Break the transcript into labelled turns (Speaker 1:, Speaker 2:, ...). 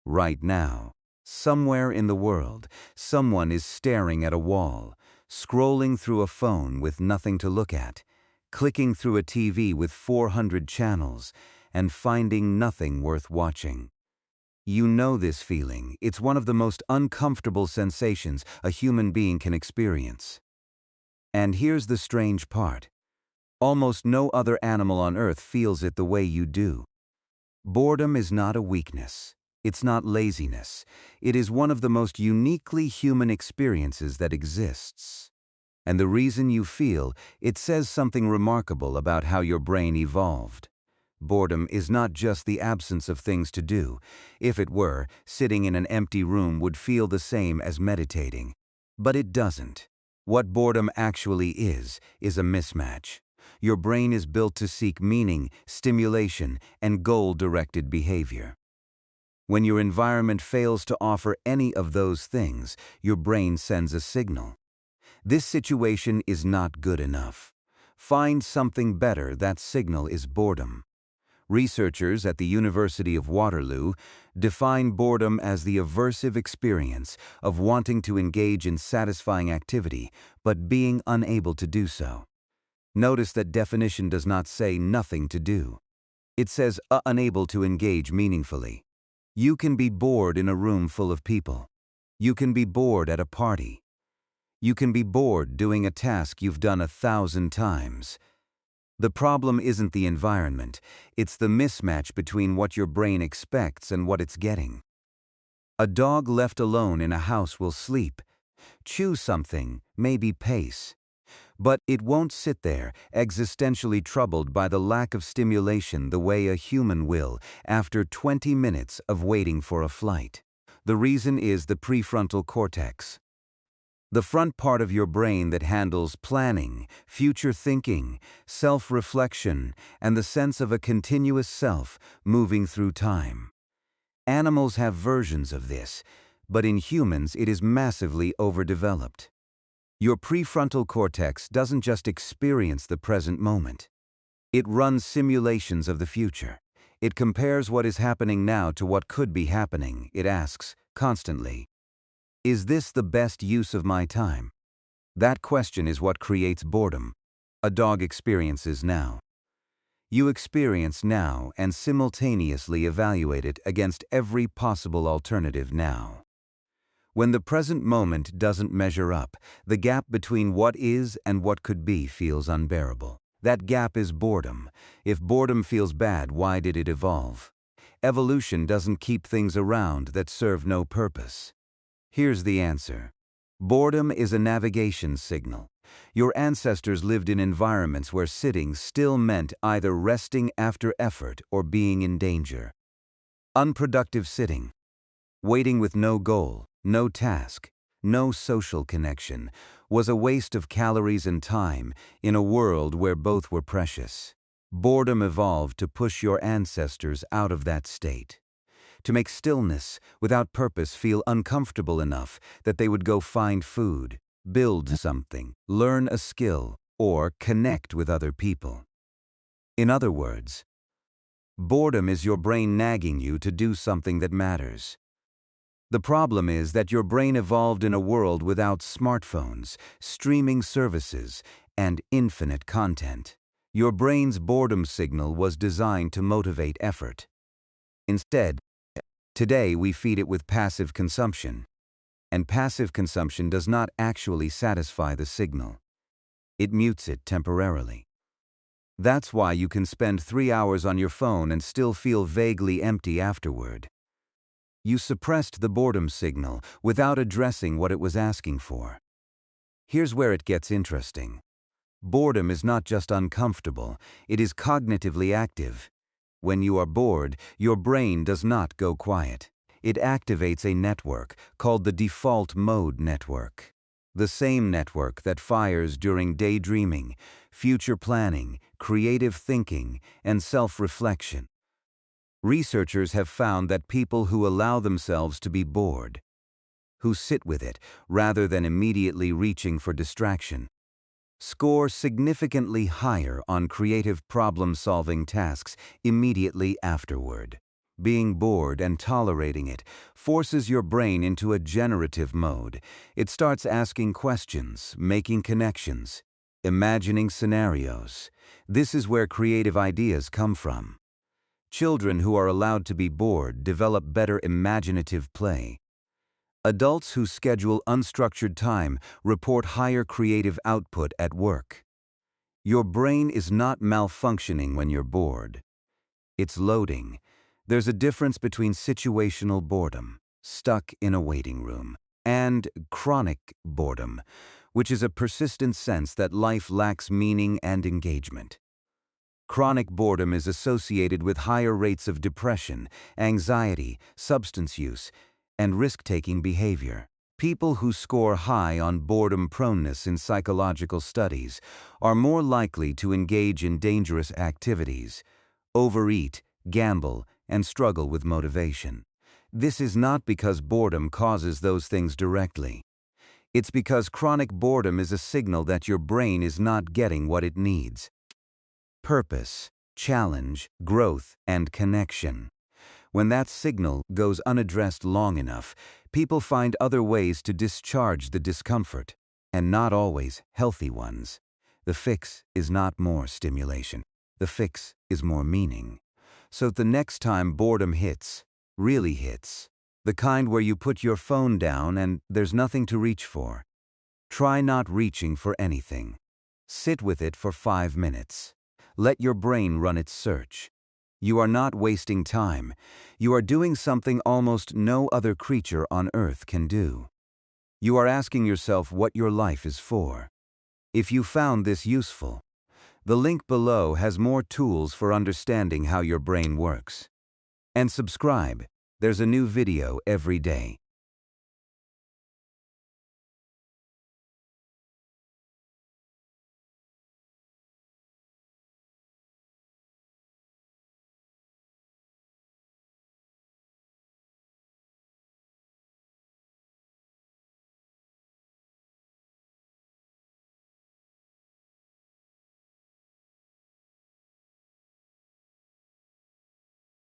Speaker 1: Right now, somewhere in the world, someone is staring at a wall, scrolling through a phone with nothing to look at, clicking through a TV with 400 channels, and finding nothing worth watching. You know this feeling. It's one of the most uncomfortable sensations a human being can experience. And here's the strange part. Almost no other animal on Earth feels it the way you do. Boredom is not a weakness. It's not laziness. It is one of the most uniquely human experiences that exists. And the reason you feel it says something remarkable about how your brain evolved. Boredom is not just the absence of things to do. If it were, sitting in an empty room would feel the same as meditating. But it doesn't. What boredom actually is a mismatch. Your brain is built to seek meaning, stimulation, and goal-directed behavior. When your environment fails to offer any of those things, your brain sends a signal. This situation is not good enough. Find something better. That signal is boredom. Researchers at the University of Waterloo define boredom as the aversive experience of wanting to engage in satisfying activity, but being unable to do so. Notice that definition does not say nothing to do. It says unable to engage meaningfully. You can be bored in a room full of people. You can be bored at a party. You can be bored doing a task you've done 1,000 times. The problem isn't the environment, it's the mismatch between what your brain expects and what it's getting. A dog left alone in a house will sleep, chew something, maybe pace. But it won't sit there, existentially troubled by the lack of stimulation the way a human will after 20 minutes of waiting for a flight. The reason is the prefrontal cortex. The front part of your brain that handles planning, future thinking, self-reflection, and the sense of a continuous self moving through time. Animals have versions of this, but in humans it is massively overdeveloped. Your prefrontal cortex doesn't just experience the present moment. It runs simulations of the future. It compares what is happening now to what could be happening. It asks, constantly, is this the best use of my time? That question is what creates boredom. A dog experiences now. You experience now and simultaneously evaluate it against every possible alternative now. When the present moment doesn't measure up, the gap between what is and what could be feels unbearable. That gap is boredom. If boredom feels bad, why did it evolve? Evolution doesn't keep things around that serve no purpose. Here's the answer. Boredom is a navigation signal. Your ancestors lived in environments where sitting still meant either resting after effort or being in danger. Unproductive sitting. Waiting with no goal, no task, no social connection, was a waste of calories and time in a world where both were precious. Boredom evolved to push your ancestors out of that state, to make stillness without purpose feel uncomfortable enough that they would go find food, build something, learn a skill, or connect with other people. In other words, boredom is your brain nagging you to do something that matters. The problem is that your brain evolved in a world without smartphones, streaming services, and infinite content. Your brain's boredom signal was designed to motivate effort. Instead, today we feed it with passive consumption. And passive consumption does not actually satisfy the signal. It mutes it temporarily. That's why you can spend 3 hours on your phone and still feel vaguely empty afterward. You suppressed the boredom signal without addressing what it was asking for. Here's where it gets interesting. Boredom is not just uncomfortable, it is cognitively active. When you are bored, your brain does not go quiet. It activates a network called the default mode network. The same network that fires during daydreaming, future planning, creative thinking, and self-reflection. Researchers have found that people who allow themselves to be bored, who sit with it rather than immediately reaching for distraction, score significantly higher on creative problem-solving tasks immediately afterward. Being bored and tolerating it forces your brain into a generative mode. It starts asking questions, making connections, imagining scenarios. This is where creative ideas come from. Children who are allowed to be bored develop better imaginative play. Adults who schedule unstructured time report higher creative output at work. Your brain is not malfunctioning when you're bored. It's loading. There's a difference between situational boredom, stuck in a waiting room, and chronic boredom, which is a persistent sense that life lacks meaning and engagement. Chronic boredom is associated with higher rates of depression, anxiety, substance use, and risk-taking behavior. People who score high on boredom proneness in psychological studies are more likely to engage in dangerous activities, overeat, gamble, and struggle with motivation. This is not because boredom causes those things directly. It's because chronic boredom is a signal that your brain is not getting what it needs: purpose, challenge, growth, and connection. When that signal goes unaddressed long enough, people find other ways to discharge the discomfort, and not always healthy ones. The fix is not more stimulation. The fix is more meaning. So the next time boredom hits, really hits, the kind where you put your phone down and there's nothing to reach for, try not reaching for anything. Sit with it for 5 minutes. Let your brain run its search. You are not wasting time. You are doing something almost no other creature on earth can do. You are asking yourself what your life is for. If you found this useful, the link below has more tools for understanding how your brain works. And subscribe. There's a new video every day.